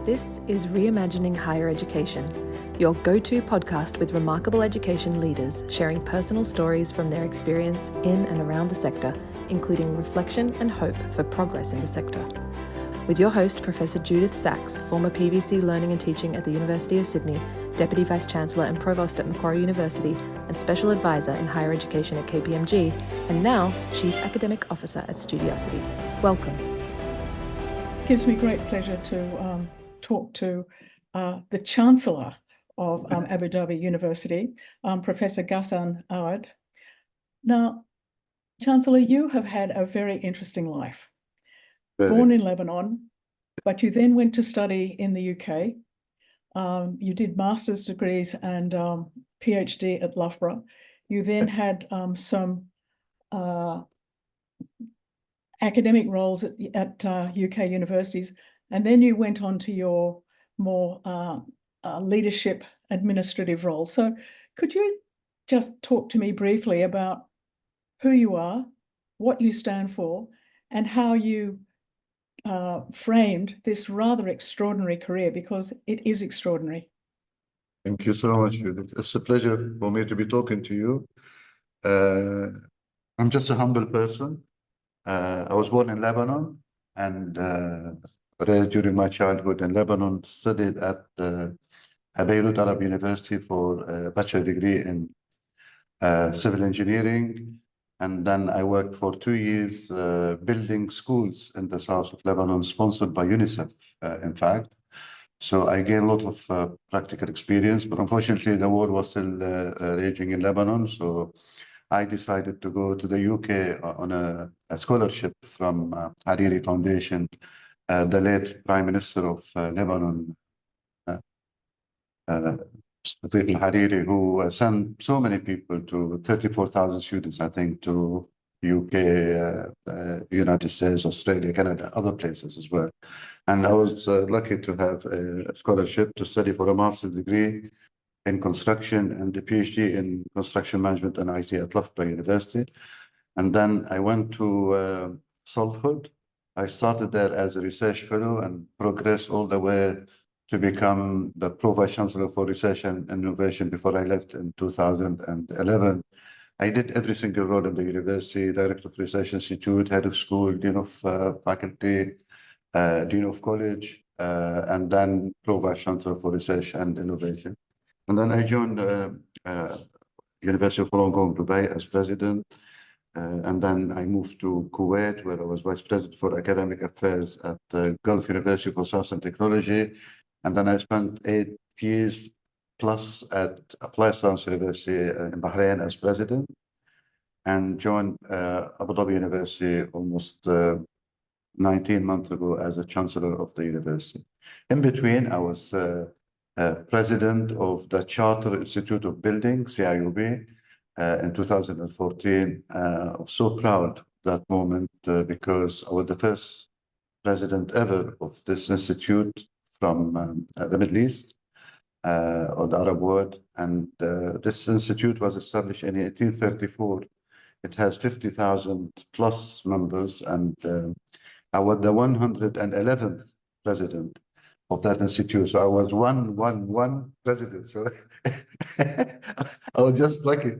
This is Reimagining Higher Education, your go-to podcast with remarkable education leaders sharing personal stories from their experience in and around the sector, including reflection and hope for progress in the sector. With your host, Professor Judyth Sachs, former PVC Learning and Teaching at the University of Sydney, Deputy Vice-Chancellor and Provost at Macquarie University, and Special Advisor in Higher Education at KPMG, and now Chief Academic Officer at Studiosity. Welcome. It gives me great pleasure to talk to the Chancellor of Abu Dhabi University, Professor Ghassan Aouad. Now, Chancellor, you have had a very interesting life. Born in Lebanon, but you then went to study in the UK. You did master's degrees and PhD at Loughborough. You then had some academic roles at UK universities, and then you went on to your more leadership administrative role. So could you just talk to me briefly about who you are, what you stand for, and how you framed this rather extraordinary career, because it is extraordinary. Thank you so much, Judith. It's a pleasure for me to be talking to you. I'm just a humble person. I was born in Lebanon and raised during my childhood in Lebanon, studied at Beirut Arab University for a bachelor degree in civil engineering. And then I worked for 2 years building schools in the south of Lebanon, sponsored by UNICEF, in fact. So I gained a lot of practical experience, but unfortunately the war was still raging in Lebanon. So I decided to go to the UK on a scholarship from Hariri Foundation, the late Prime Minister of Lebanon, Hariri, who sent so many people, to 34,000 students, I think, to UK, United States, Australia, Canada, other places as well. And I was lucky to have a scholarship to study for a master's degree in construction and a PhD in construction management and IT at Loughborough University. And then I went to Salford. I started there as a research fellow and progressed all the way to become the Pro Vice-Chancellor for Research and Innovation before I left in 2011. I did every single role in the university: Director of Research Institute, Head of School, Dean of Faculty, Dean of College, and then Pro Vice-Chancellor for Research and Innovation. And then I joined University of Hong Kong, Dubai as president. And then I moved to Kuwait, where I was vice president for academic affairs at the Gulf University for Science and Technology. And then I spent 8 years plus at Applied Science University in Bahrain as president, and joined Abu Dhabi University almost 19 months ago as a chancellor of the university. In between, I was president of the Charter Institute of Building, CIUB, in 2014. I was so proud that moment because I was the first president ever of this institute from the Middle East or the Arab world. And this institute was established in 1834. It has 50,000 plus members, and I was the 111th president of that institute. So I was one president. So I was just lucky.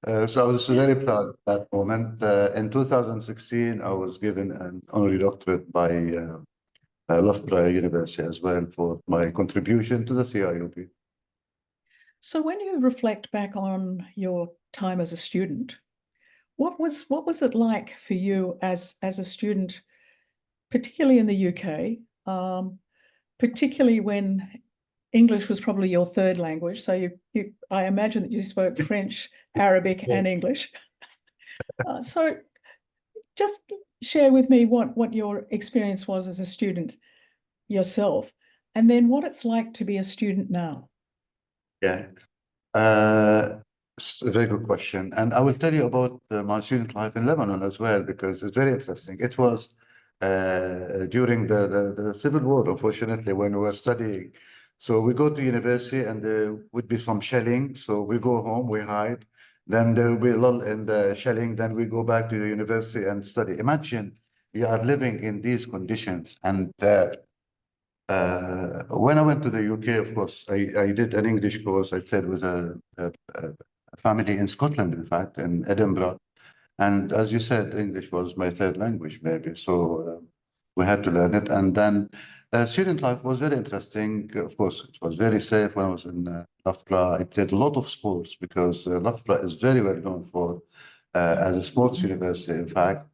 So I was very proud at that moment. In 2016, I was given an honorary doctorate by Loughborough University as well for my contribution to the CIUB. So when you reflect back on your time as a student, what was it like for you as a student, particularly in the UK, particularly when English was probably your third language? So I imagine that you spoke French, Arabic, and English. So just share with me what your experience was as a student yourself, and then what it's like to be a student now. Yeah, it's a very good question. And I will tell you about my student life in Lebanon as well, because it's very interesting. It was during the civil war, unfortunately, when we were studying. So we go to university and there would be some shelling. So we go home, we hide. Then there will be a lull in the shelling. Then we go back to the university and study. Imagine you are living in these conditions. And When I went to the UK, of course, I did an English course. I stayed with a family in Scotland, in fact, in Edinburgh. And as you said, English was my third language, maybe. So we had to learn it. And then student life was very interesting. Of course, it was very safe when I was in Loughborough. I played a lot of sports because Loughborough is very well known for as a sports university, in fact.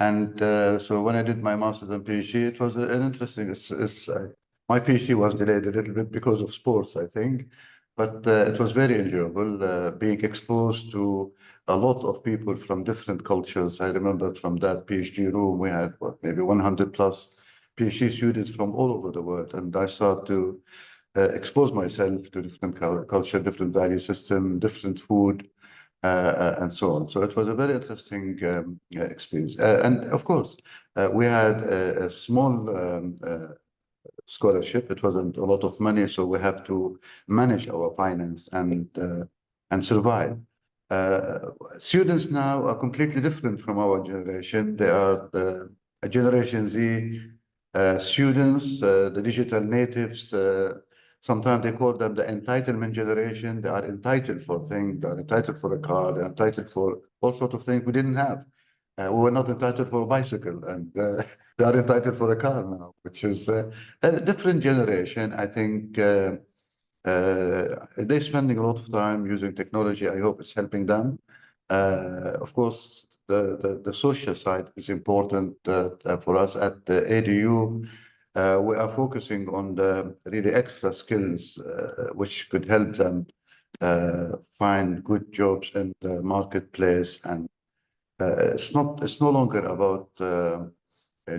And so when I did my master's and PhD, it was an interesting. My PhD was delayed a little bit because of sports, I think, but it was very enjoyable being exposed to a lot of people from different cultures. I remember from that PhD room, we had maybe 100 plus PhD students from all over the world. And I started to expose myself to different culture, different value system, different food, and so on. So it was a very interesting experience. And of course, we had a small scholarship. It wasn't a lot of money, so we have to manage our finance and survive. Students now are completely different from our generation. They are the Generation Z students, the digital natives. Sometimes they call them the entitlement generation. They are entitled for things. They are entitled for a car. They're entitled for all sorts of things we didn't have. We were not entitled for a bicycle, and they are entitled for a car now, which is a different generation. I think they're spending a lot of time using technology. I hope it's helping them. Of course, the social side is important for us at the ADU. We are focusing on the really extra skills which could help them find good jobs in the marketplace. And it's no longer about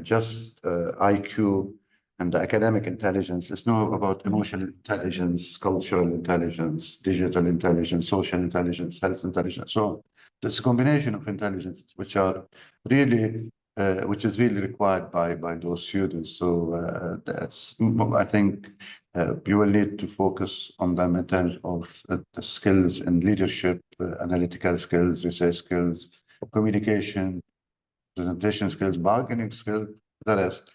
just IQ and the academic intelligence. It's now about emotional intelligence, cultural intelligence, digital intelligence, social intelligence, health intelligence. So it's a combination of intelligence which are really which is really required by those students. So that's, I think you will need to focus on them in terms of the skills in leadership, analytical skills, research skills, communication, presentation skills, bargaining skills, the rest.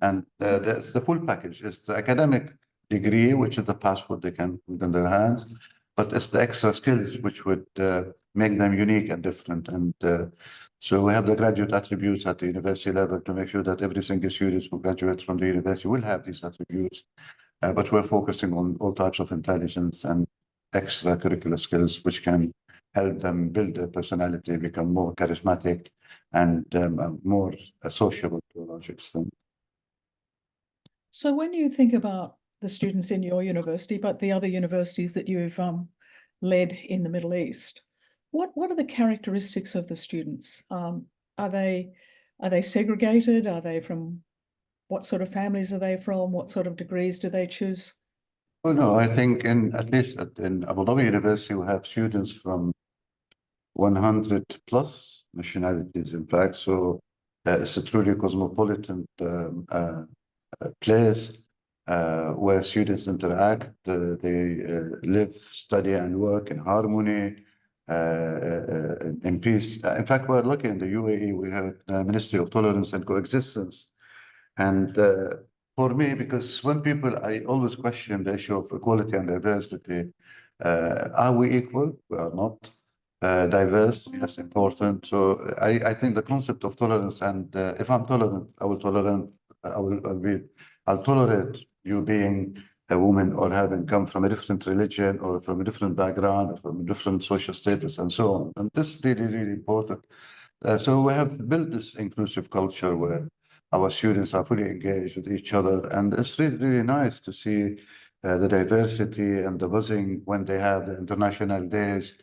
And that's the full package. It's the academic degree, which is the passport they can put in their hands, but it's the extra skills which would make them unique and different. And so we have the graduate attributes at the university level to make sure that every single student who graduates from the university will have these attributes. But we're focusing on all types of intelligence and extracurricular skills, which can help them build their personality, become more charismatic and more sociable to a large extent. So when you think about the students in your university, but the other universities that you've led in the Middle East, what are the characteristics of the students? Are they segregated? Are they from, what sort of families are they from? What sort of degrees do they choose? Oh no, I think at least in Abu Dhabi University, we have students from 100 plus nationalities, in fact. So it's a truly cosmopolitan place where students interact. They live, study, and work in harmony, in peace. In fact, we're lucky in the UAE. We have the Ministry of Tolerance and Coexistence. And for me, because when I always question the issue of equality and diversity. Are we equal? We are not. Diverse, yes, important. So I think the concept of tolerance, and if I'm tolerant, I'll tolerate you being a woman or having come from a different religion or from a different background or from a different social status and so on. And this is really, really important. So we have built this inclusive culture where our students are fully engaged with each other. And it's really, really nice to see the diversity and the buzzing when they have the international days.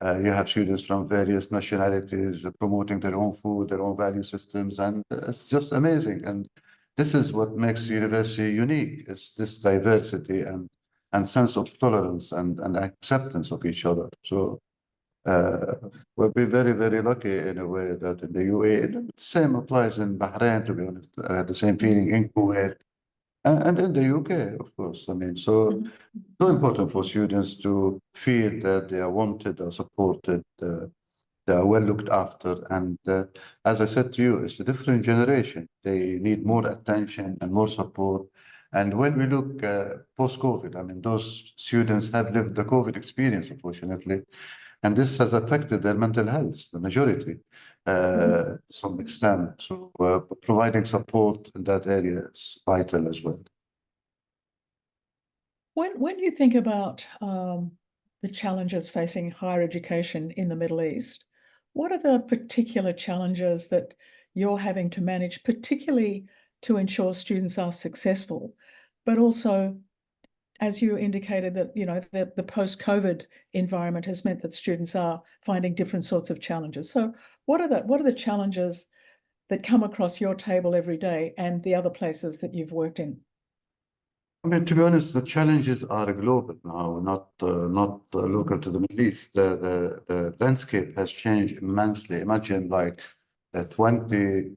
You have students from various nationalities promoting their own food, their own value systems, and it's just amazing. And this is what makes the university unique, is this diversity and sense of tolerance and acceptance of each other. So we'll be very, very lucky in a way that in the UAE, and the same applies in Bahrain, to be honest. I had the same feeling in Kuwait and in the UK, of course. I mean, so important for students to feel that they are wanted, are supported, they are well looked after. And as I said to you, it's a different generation. They need more attention and more support. And when we look post-COVID, I mean, those students have lived the COVID experience, unfortunately, and this has affected their mental health, the majority, to some extent. So providing support in that area is vital as well. When you think about the challenges facing higher education in the Middle East, what are the particular challenges that you're having to manage, particularly to ensure students are successful, but also, as you indicated, that the post-COVID environment has meant that students are finding different sorts of challenges. So what are the challenges that come across your table every day and the other places that you've worked in? I mean, to be honest, the challenges are global now, not local to the Middle East. The landscape has changed immensely. Imagine like 20,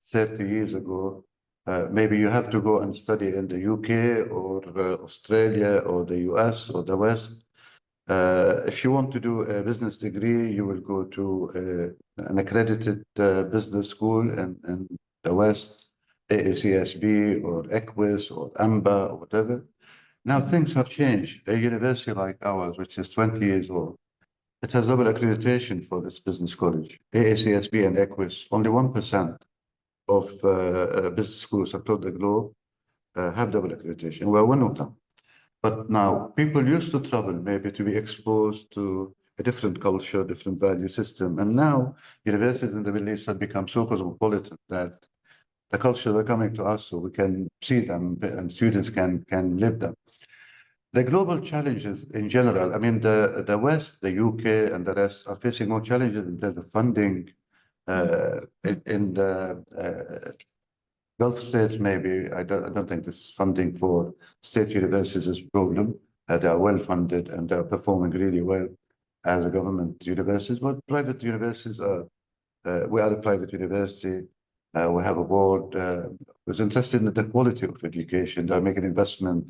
30 years ago, maybe you have to go and study in the UK or Australia or the US or the West. If you want to do a business degree, you will go to an accredited business school in the West, AACSB or EQUIS or AMBA or whatever. Now things have changed. A university like ours, which is 20 years old, it has double accreditation for its business college. AACSB and EQUIS, only 1% of business schools across the globe have double accreditation. We're one of them. But now people used to travel maybe to be exposed to a different culture, different value system. And now universities in the Middle East have become so cosmopolitan that the culture are coming to us so we can see them and students can live them. The global challenges in general, I mean, the West, the UK and the rest are facing more challenges in terms of funding. In the Gulf states, maybe, I don't think this funding for state universities is a problem. They are well funded and they are performing really well as a government universities, but private universities are, we are a private university. We have a board who's interested in the quality of education. They're making investment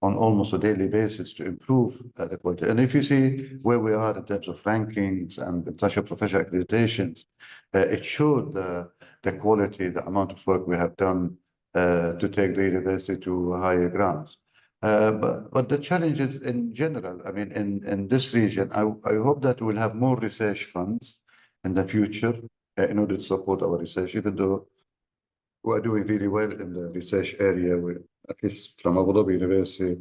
on almost a daily basis to improve the quality. And if you see where we are in terms of rankings and international professional accreditations, it showed the quality, the amount of work we have done to take the university to higher grounds. But the challenges in general, I mean, in this region, I hope that we'll have more research funds in the future in order to support our research, even though we are doing really well in the research area, at least from Abu Dhabi University.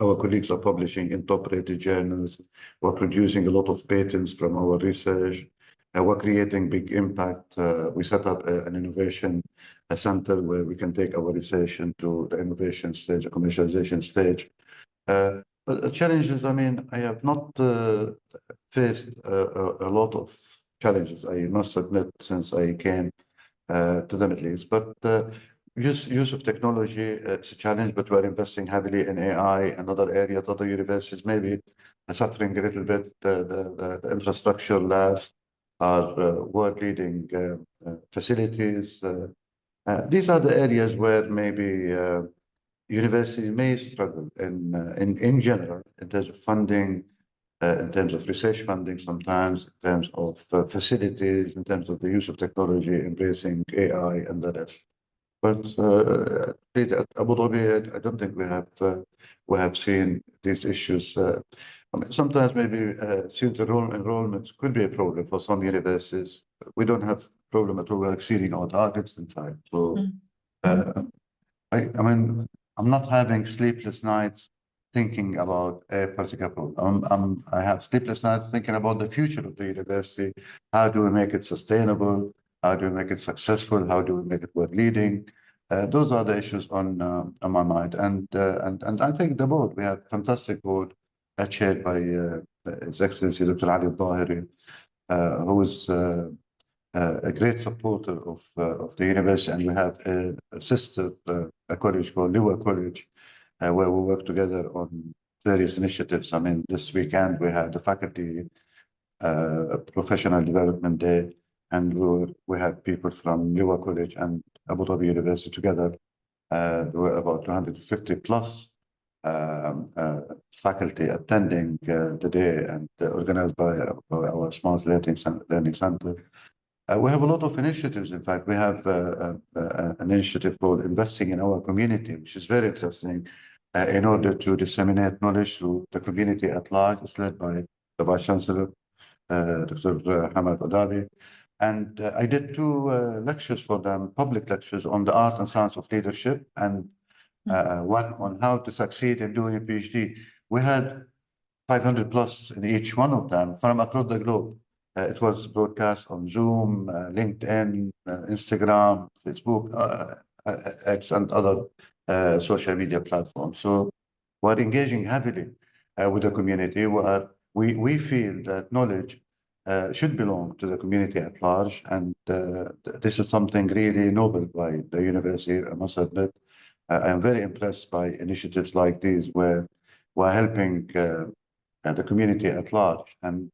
Our colleagues are publishing in top-rated journals. We're producing a lot of patents from our research. We're creating big impact. We set up an innovation center where we can take our research into the innovation stage, the commercialization stage. But the challenges, I mean, I have not faced a lot of challenges, I must admit, since I came to the Middle East. But use of technology, it's a challenge, but we're investing heavily in AI and other areas. Other universities maybe are suffering a little bit. The infrastructure labs are world-leading facilities. These are the areas where maybe universities may struggle in general, in terms of funding, in terms of research funding sometimes, in terms of facilities, in terms of the use of technology, embracing AI and the rest. But really at Abu Dhabi, I don't think we have seen these issues. I mean, sometimes maybe student enrollment could be a problem for some universities. We don't have problem at all. We're exceeding our targets, in fact. So I mean, I'm not having sleepless nights thinking about a particular problem. I have sleepless nights thinking about the future of the university. How do we make it sustainable? How do we make it successful? How do we make it world leading? Those are the issues on my mind. And I think the board, we have a fantastic board chaired by His Excellency Dr. Ali Al-Dhahiri, who is a great supporter of the university, and we have a sister a college called Liwa College, where we work together on various initiatives. I mean, this weekend we had the faculty professional development day, and we had people from Liwa College and Abu Dhabi University together. There were about 250 plus faculty attending the day, and organized by our Smart Learning Center. We have a lot of initiatives. In fact, we have an initiative called Investing in Our Community, which is very interesting in order to disseminate knowledge to the community at large. It's led by the Vice Chancellor, Dr. Hamad Dhabi. And I did two lectures for them, public lectures on the art and science of leadership, and one on how to succeed in doing a PhD. We had 500 plus in each one of them from across the globe. It was broadcast on Zoom, LinkedIn, Instagram, Facebook, X, and other social media platforms. So we're engaging heavily with the community. We feel that knowledge should belong to the community at large, and this is something really noble by the university, I must admit. I'm very impressed by initiatives like these where we're helping the community at large. And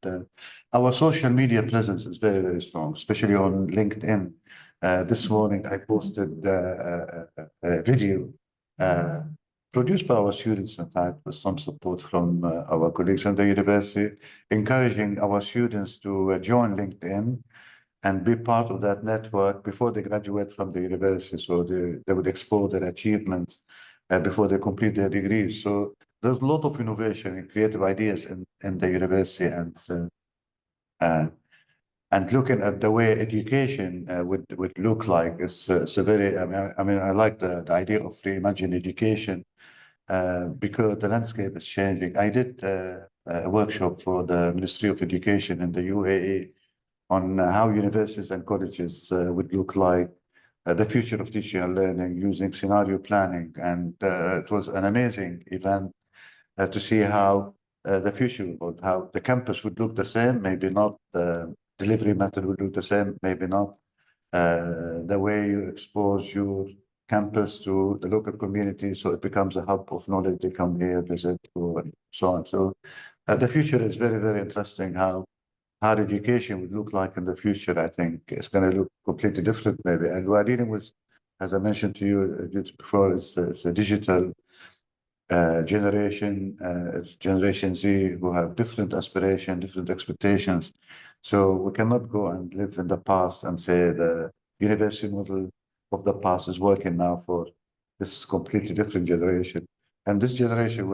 our social media presence is very, very strong, especially on LinkedIn. This morning, I posted a video produced by our students, in fact, with some support from our colleagues in the university, encouraging our students to join LinkedIn and be part of that network before they graduate from the university. So they would explore their achievements before they complete their degrees. So there's a lot of innovation and creative ideas in the university, and looking at the way education would look like. It's a very, I mean, I like the idea of reimagined education because the landscape is changing. I did a workshop for the Ministry of Education in the UAE on how universities and colleges would look like, the future of teaching and learning using scenario planning. And it was an amazing event to see how the future, or how the campus would look the same, maybe not, the delivery method would look the same, maybe not, the way you expose your campus to the local community, so it becomes a hub of knowledge. They come here, visit, and so on. So the future is very, very interesting. How education would look like in the future, I think it's going to look completely different, maybe. And we're dealing with, as I mentioned to you before, it's a digital generation. It's Generation Z, who have different aspirations, different expectations. So we cannot go and live in the past and say the university model of the past is working now for this completely different generation. And this generation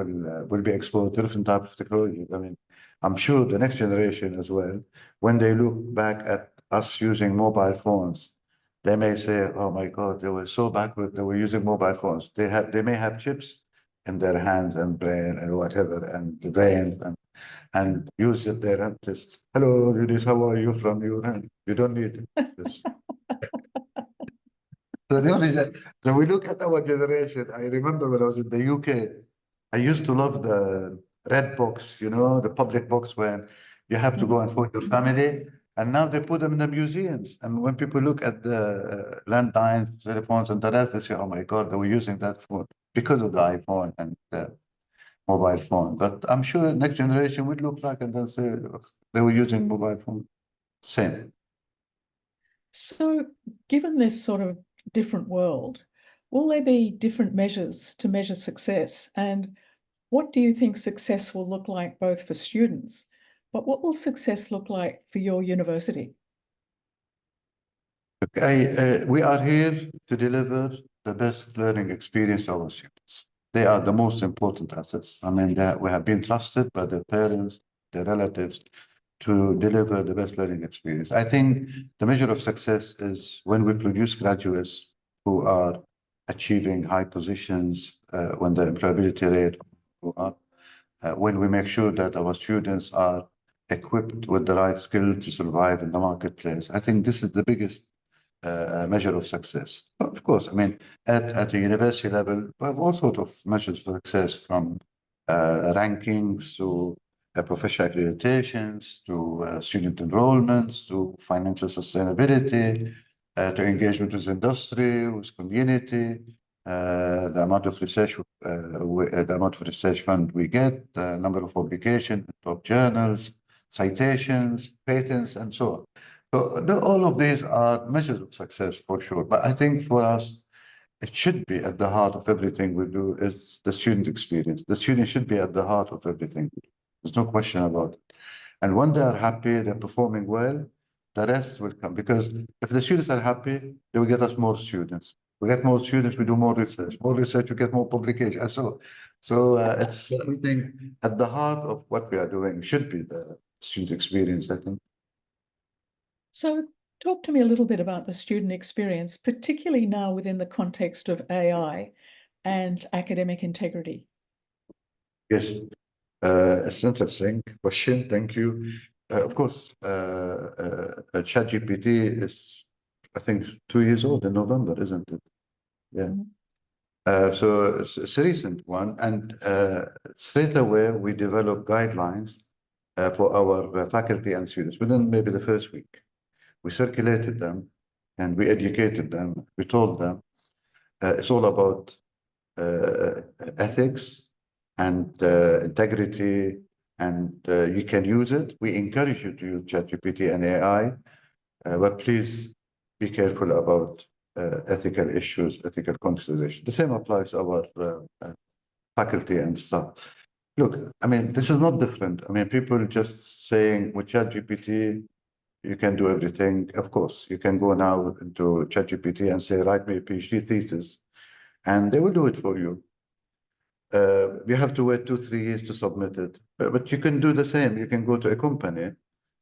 will be exposed to different types of technology. I mean, I'm sure the next generation as well, when they look back at us using mobile phones, they may say, "Oh my God, they were so backward. They were using mobile phones. They may have chips in their hands and brain and whatever, and the brain, and use it there and just, hello, Judyth, how are you from your hand? You don't need this." So we look at our generation. I remember when I was in the UK, I used to love the red box, the public box where you have to go and phone your family. And now they put them in the museums. And when people look at the landlines, telephones, and the rest, they say, "Oh my God, they were using that phone because of the iPhone and the mobile phone." But I'm sure next generation would look back and they'll say, "Oh, they were using mobile phone." Same. So, given this sort of different world, will there be different measures to measure success? And what do you think success will look like both for students, but what will success look like for your university? Okay, we are here to deliver the best learning experience to our students. They are the most important assets. I mean, we have been trusted by their parents, their relatives, to deliver the best learning experience. I think the measure of success is when we produce graduates who are achieving high positions, when the employability rate go up, when we make sure that our students are equipped with the right skill to survive in the marketplace. I think this is the biggest measure of success. Of course, I mean, at a university level, we have all sorts of measures for success, from rankings to professional accreditations, to student enrollments, to financial sustainability, to engagement with industry, with community, the amount of research fund we get, the number of publications, top journals, citations, patents, and so on. So all of these are measures of success for sure. But I think for us, it should be at the heart of everything we do is the student experience. The student should be at the heart of everything we do. There's no question about it. And when they are happy, they're performing well, The rest will come, because if the students are happy, they will get us more students. We get more students, we do more research. More research, we get more publication. And so it's something at the heart of what we are doing should be the students' experience, I think. So talk to me a little bit about the student experience, particularly now within the context of AI and academic integrity. Yes, it's an interesting question. Thank you. Of course, ChatGPT is, I think, 2 years old in November, isn't it? Yeah. So it's a recent one, and straight away we developed guidelines for our faculty and students within maybe the first week. We circulated them and we educated them. We told them it's all about ethics and integrity, and you can use it. We encourage you to use ChatGPT and AI, but please be careful about ethical issues, ethical considerations. The same applies to our faculty and staff. Look, I mean, this is not different. I mean, people just saying with ChatGPT, you can do everything. Of course, you can go now into ChatGPT and say, write me a PhD thesis, and they will do it for you. You have to wait 2-3 years to submit it. But you can do the same. You can go to a company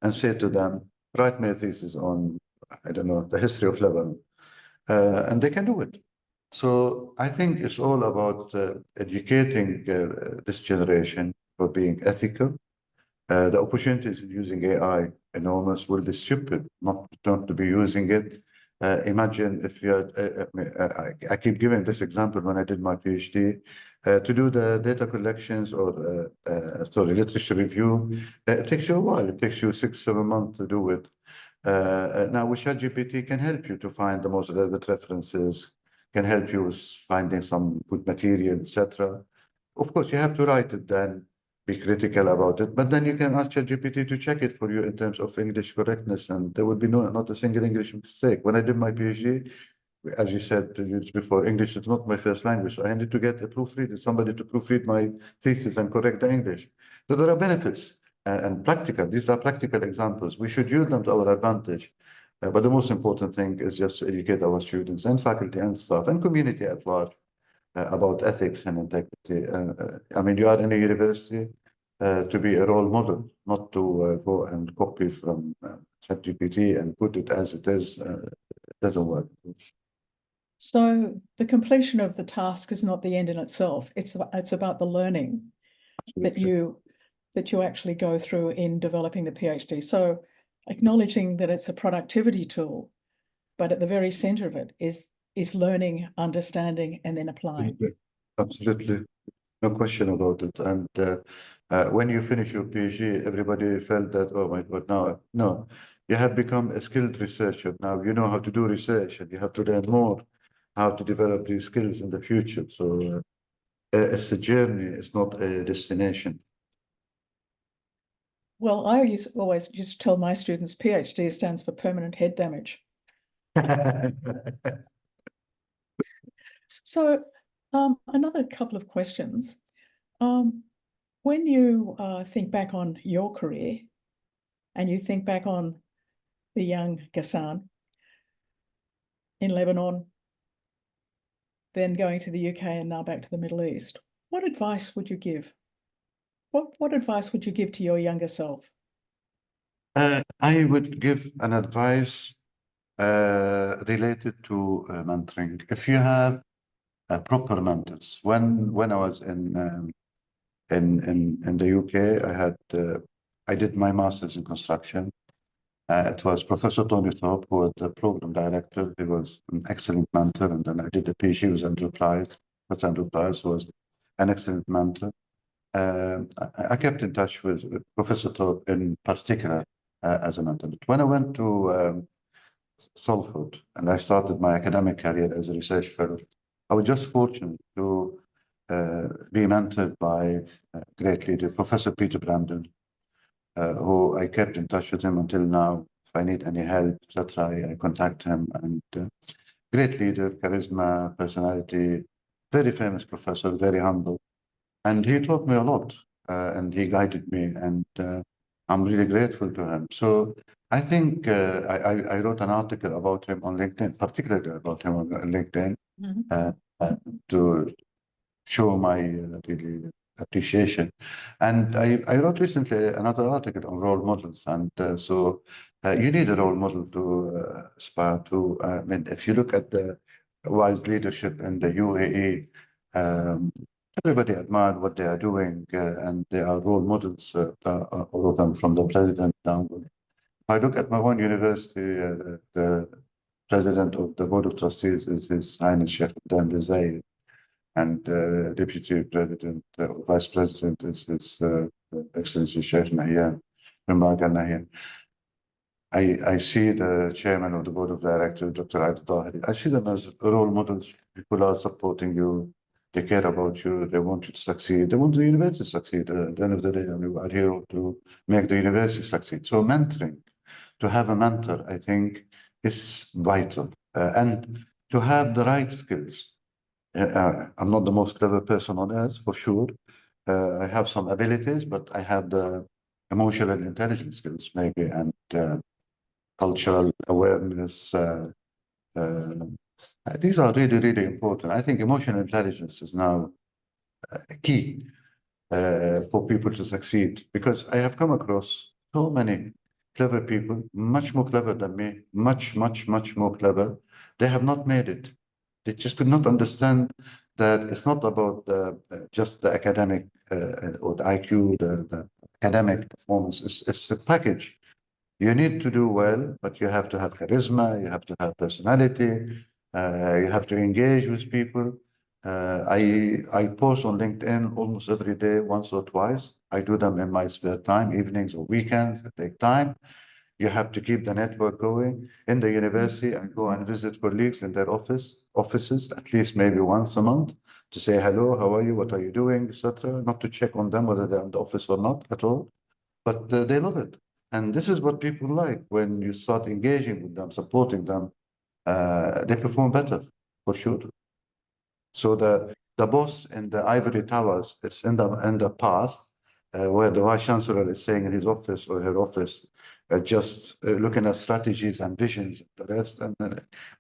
and say to them, write me a thesis on, I don't know, the history of Lebanon. And they can do it. So I think it's all about educating this generation for being ethical. The opportunities in using AI enormous. Will be stupid not to be using it. Imagine if you had, I keep giving this example when I did my PhD, to do the data collections or sorry, literature review. It takes you a while. It takes you 6-7 months to do it. Now with ChatGPT can help you to find the most relevant references, can help you with finding some good material, etc. Of course, you have to write it then, be critical about it, but then you can ask ChatGPT to check it for you in terms of English correctness, and there will be not a single English mistake. When I did my PhD, as you said before, English is not my first language, so I needed to get a proofreader, somebody to proofread my thesis and correct the English. So there are benefits and practical. These are practical examples. We should use them to our advantage. But the most important thing is just to educate our students and faculty and staff and community at large about ethics and integrity. I mean, you are in a university to be a role model, not to go and copy from ChatGPT and put it as it is. It doesn't work. So the completion of the task is not the end in itself. It's about the learning that you actually go through in developing the PhD. So acknowledging that it's a productivity tool, but at the very center of it is learning, understanding, and then applying. Absolutely. No question about it. And when you finish your PhD, everybody felt that, oh my God, no, you have become a skilled researcher. Now you know how to do research, and you have to learn more how to develop these skills in the future. So it's a journey, it's not a destination. Well, I always used to tell my students PhD stands for permanent head damage. So another couple of questions. When you think back on your career and you think back on the young Ghassan in Lebanon, then going to the UK and now back to the Middle East, what advice would you give? What advice would you give to your younger self? I would give an advice related to mentoring. If you have proper mentors, when I was in the UK, I did my master's in construction. It was Professor Tony Thorpe who was the program director. He was an excellent mentor, and then I did a PhD with Andrew Price. Professor Andrew Price was an excellent mentor. I kept in touch with Professor Thorpe in particular as a mentor. But when I went to Salford and I started my academic career as a research fellow, I was just fortunate to be mentored by a great leader, Professor Peter Brandon, who I kept in touch with him until now. If I need any help, etc., I contact him. And great leader, charisma, personality, very famous professor, very humble. And he taught me a lot, and he guided me. And I'm really grateful to him. So I think I wrote an article about him on LinkedIn, particularly about him on LinkedIn, uh, uh, to show my really appreciation. And I wrote recently another article on role models. And so you need a role model to aspire to. I mean, if you look at the wise leadership in the UAE, um, everybody admired what they are doing, and they are role models, all of them from the president downward. If I look at my own university, the president of the board of trustees is His Highness Sheikh Dan Rizai, and deputy president, vice president is His Excellency Sheikh Nahyan, Remark Al Nahyan. I see the chairman of the board of directors, Dr. Aid Tahiri. I see them as role models. People are supporting you. They care about you. They want you to succeed. They want the university to succeed. At the end of the day, we are here to make the university succeed. So mentoring, to have a mentor, I think, is vital. And to have the right skills. I'm not the most clever person on earth, for sure. I have some abilities, but I have the emotional intelligence skills, maybe, and cultural awareness. These are really, really important. I think emotional intelligence is now key for people to succeed, because I have come across so many clever people, much more clever than me, much more clever. They have not made it. They just could not understand that it's not about just the academic or the IQ, the academic performance. It's a package. You need to do well, but you have to have charisma, you have to have personality, you have to engage with people. I post on LinkedIn almost every day, once or twice. I do them in my spare time, evenings or weekends. I take time. You have to keep the network going. In the university, I go and visit colleagues in their offices, at least maybe once a month, to say hello, how are you, what are you doing, etc. Not to check on them whether they're in the office or not at all, but they love it. And this is what people like. When you start engaging with them, supporting them, they perform better, for sure. So the boss in the ivory towers is in the past, where the vice chancellor is saying in his office or her office, just looking at strategies and visions, the rest. And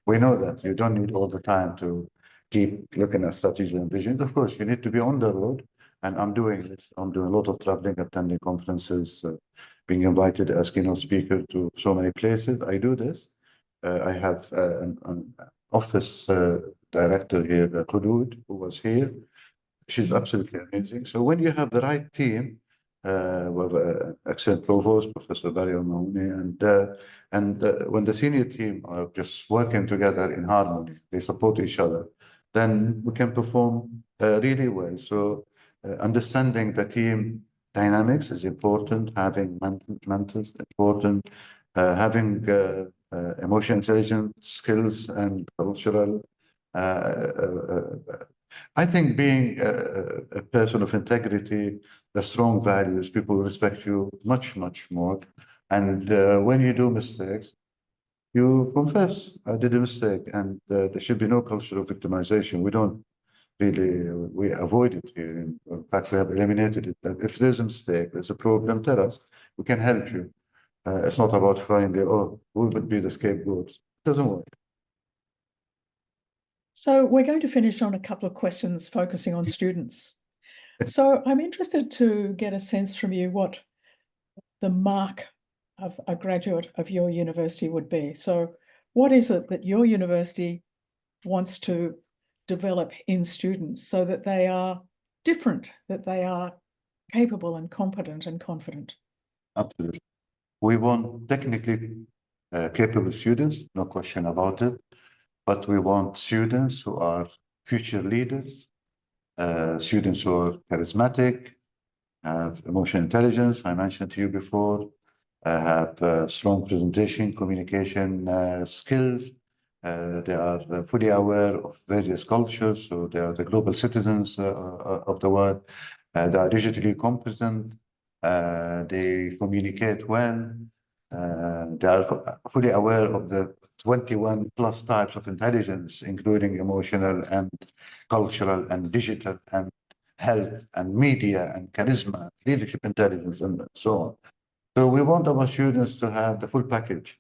we know that you don't need all the time to keep looking at strategies and visions. Of course, you need to be on the road, and I'm doing this. I'm doing a lot of traveling, attending conferences, being invited as keynote speaker to so many places. I do this. I have an office director here, Khulud, who was here. She's absolutely amazing. So when you have the right team, with excellent provost, Professor Dario Mahoney, and when the senior team are just working together in harmony, they support each other, then we can perform really well. So understanding the team dynamics is important, having mentors important, having emotional intelligence skills and cultural. I think being a person of integrity, the strong values, people respect you much more. And when you do mistakes, you confess, I did a mistake, and there should be no culture of victimization. We don't really, we avoid it here. In fact, we have eliminated it. That if there's a mistake, there's a problem, tell us. We can help you. It's not about finding, oh, who would be the scapegoat. It doesn't work. So we're going to finish on a couple of questions focusing on students. So I'm interested to get a sense from you what the mark of a graduate of your university would be. So what is it that your university wants to develop in students so that they are different, that they are capable and competent and confident? Absolutely. We want technically capable students, no question about it. But we want students who are future leaders, students who are charismatic, have emotional intelligence, I mentioned to you before, have strong presentation, communication skills. They are fully aware of various cultures, so they are the global citizens of the world. They are digitally competent. They communicate well. They are fully aware of the 21 plus types of intelligence, including emotional and cultural and digital and health and media and charisma, leadership intelligence, and so on. So we want our students to have the full package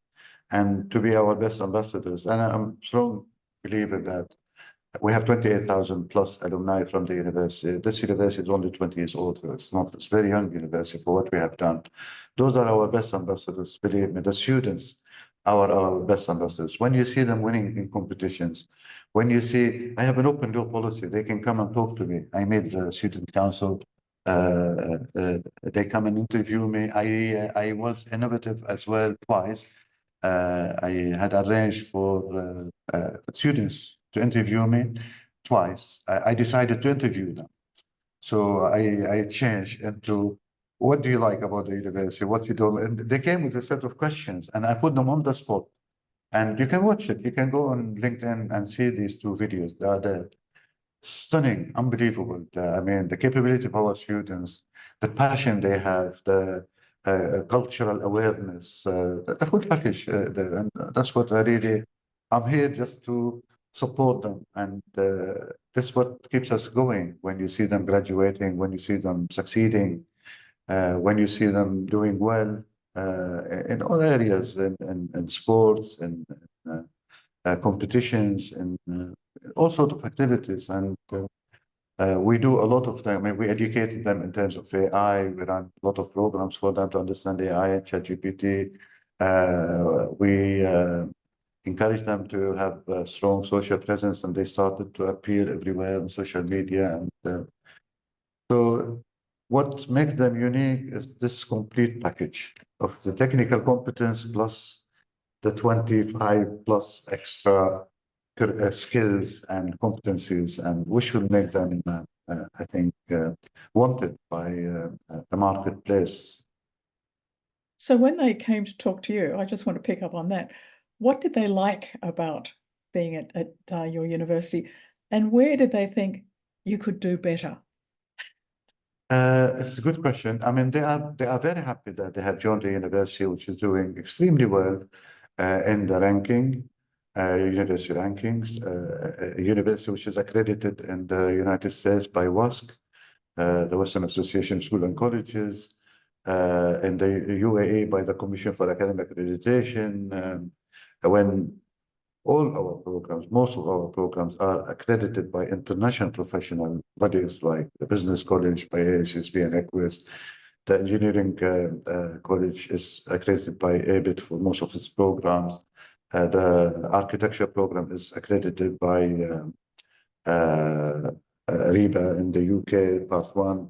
and to be our best ambassadors. And I'm a strong believer that we have 28,000 plus alumni from the university. This university is only 20 years old. It's not, it's a very young university for what we have done. Those are our best ambassadors, believe me. The students are our best ambassadors. When you see them winning in competitions, when you see, I have an open door policy, they can come and talk to me. I made the student council. They come and interview me. I was innovative as well twice. I had arranged for students to interview me twice. I decided to interview them. So I changed into, what do you like about the university? What you don't? And they came with a set of questions and I put them on the spot. And you can watch it. You can go on LinkedIn and see these two videos. They are there. Stunning, unbelievable. I mean, the capability of our students, the passion they have, the cultural awareness, the full package. And that's what I really, I'm here just to support them. And this is what keeps us going when you see them graduating, when you see them succeeding, when you see them doing well in all areas, in sports, in competitions, and all sorts of activities. And we do a lot of them. I mean, we educated them in terms of AI. We run a lot of programs for them to understand AI and ChatGPT. We encourage them to have a strong social presence, and they started to appear everywhere on social media. And so what makes them unique is this complete package of the technical competence plus the 25 plus extra skills and competencies, and which will make them, I think, wanted by the marketplace. So when they came to talk to you, I just want to pick up on that. What did they like about being at your university, and where did they think you could do better? It's a good question. I mean, they are very happy that they have joined the university, which is doing extremely well in the ranking, university rankings, a university which is accredited in the United States by WASC, the Western Association of Schools and Colleges, in the UAE by the Commission for Academic Accreditation. When all our programs, most of our programs are accredited by international professional bodies like the Business College by ASSB and EQUIS. The Engineering College is accredited by ABIT for most of its programs. The Architecture program is accredited by RIBA in the UK, Part 1.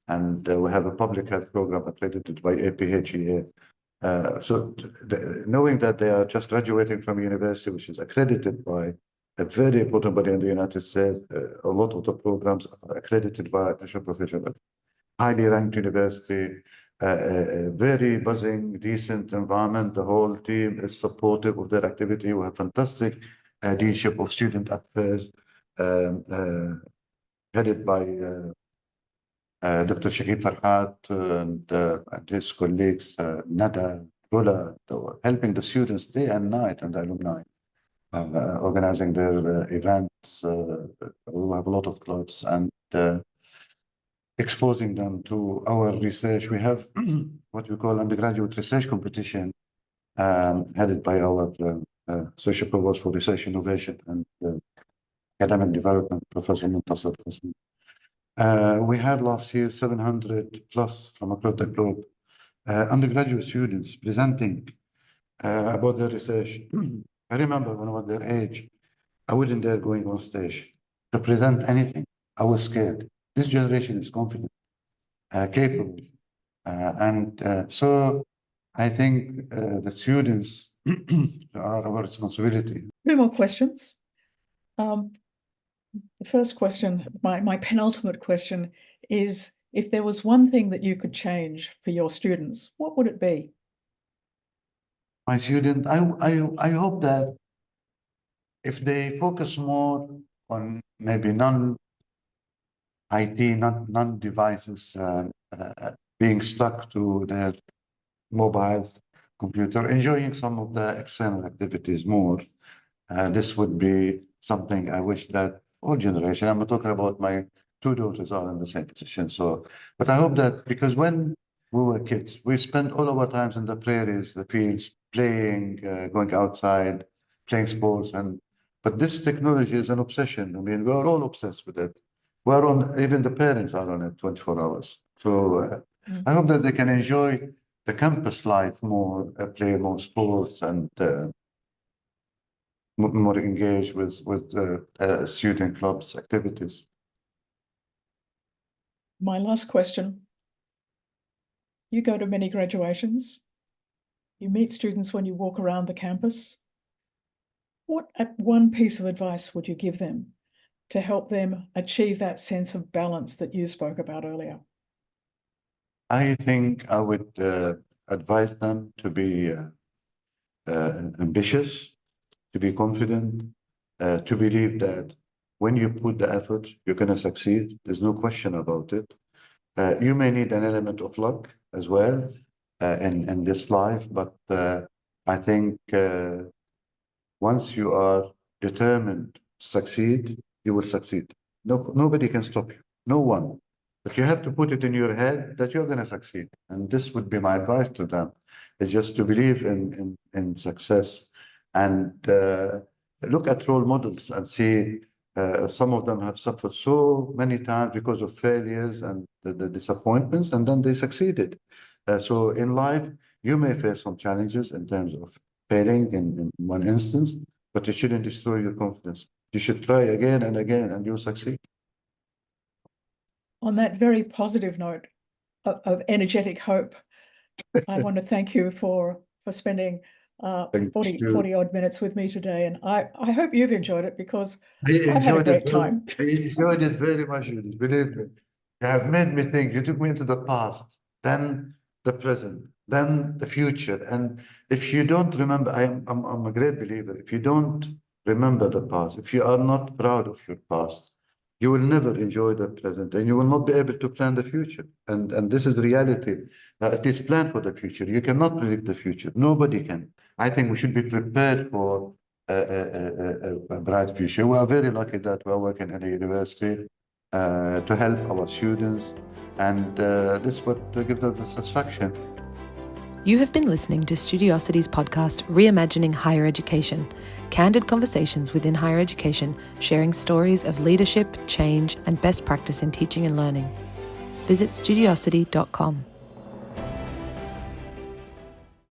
And we have a public health program accredited by APHEA. So knowing that they are just graduating from university, which is accredited by a very important body in the United States, a lot of the programs are accredited by international professional, highly ranked university, a very buzzing, decent environment. The whole team is supportive of their activity. We have fantastic deanship of student affairs, headed by Dr. Shakib Farhat and his colleagues, Nada, Rula, helping the students day and night and the alumni, organizing their events. We have a lot of clubs and exposing them to our research. We have what we call undergraduate research competition, headed by our Social Provost for Research Innovation and Academic Development, Professor Muntasir Qasmi. We had last year 700 plus from across the globe, undergraduate students presenting about their research. I remember when I was their age, I wouldn't dare going on stage to present anything. I was scared. This generation is confident, capable. So I think the students are our responsibility. No more questions. The first question, my penultimate question is, if there was one thing that you could change for your students, what would it be? My student, I hope that if they focus more on maybe non-IT, non-devices, being stuck to their mobiles, computer, enjoying some of the external activities more, this would be something I wish that all generation, I'm talking about my two daughters are in the same position. So, but I hope that because when We were kids. We spent all of our times in the prairies, the fields, playing, going outside, playing sports. But this technology is an obsession. I mean, we are all obsessed with it. We're on, even the parents are on it 24 hours. So I hope that they can enjoy the campus life more, play more sports, and more engaged with student clubs activities. My last question. You go to many graduations. You meet students when you walk around the campus. What one piece of advice would you give them to help them achieve that sense of balance that you spoke about earlier? I think I would advise them to be ambitious, to be confident, to believe that when you put the effort, you're going to succeed. There's no question about it. You may need an element of luck as well in this life, but I think once you are determined to succeed, you will succeed. Nobody can stop you, no one. But you have to put it in your head that you're going to succeed. And this would be my advice to them, is just to believe in success and look at role models and see some of them have suffered so many times because of failures and the disappointments, and then they succeeded. So in life, you may face some challenges in terms of failing in one instance, but it shouldn't destroy your confidence. You should try again and again, and you'll succeed. On that very positive note of energetic hope, I want to thank you for spending 40 odd minutes with me today. And I hope you've enjoyed it, because I've had a great time. I enjoyed it very much, Judyth. Believe me. You have made me think. You took me into the past, then the present, then the future. And if you don't remember, I'm a great believer. If you don't remember the past, if you are not proud of your past, you will never enjoy the present, and you will not be able to plan the future. And this is the reality. It is planned for the future. You cannot predict the future. Nobody can. I think we should be prepared for a bright future. We are very lucky that we are working in a university to help our students, and this is what gives us the satisfaction. You have been listening to Studiosity's podcast, Reimagining Higher Education, candid conversations within higher education, sharing stories of leadership, change, and best practice in teaching and learning. Visit studiosity.com.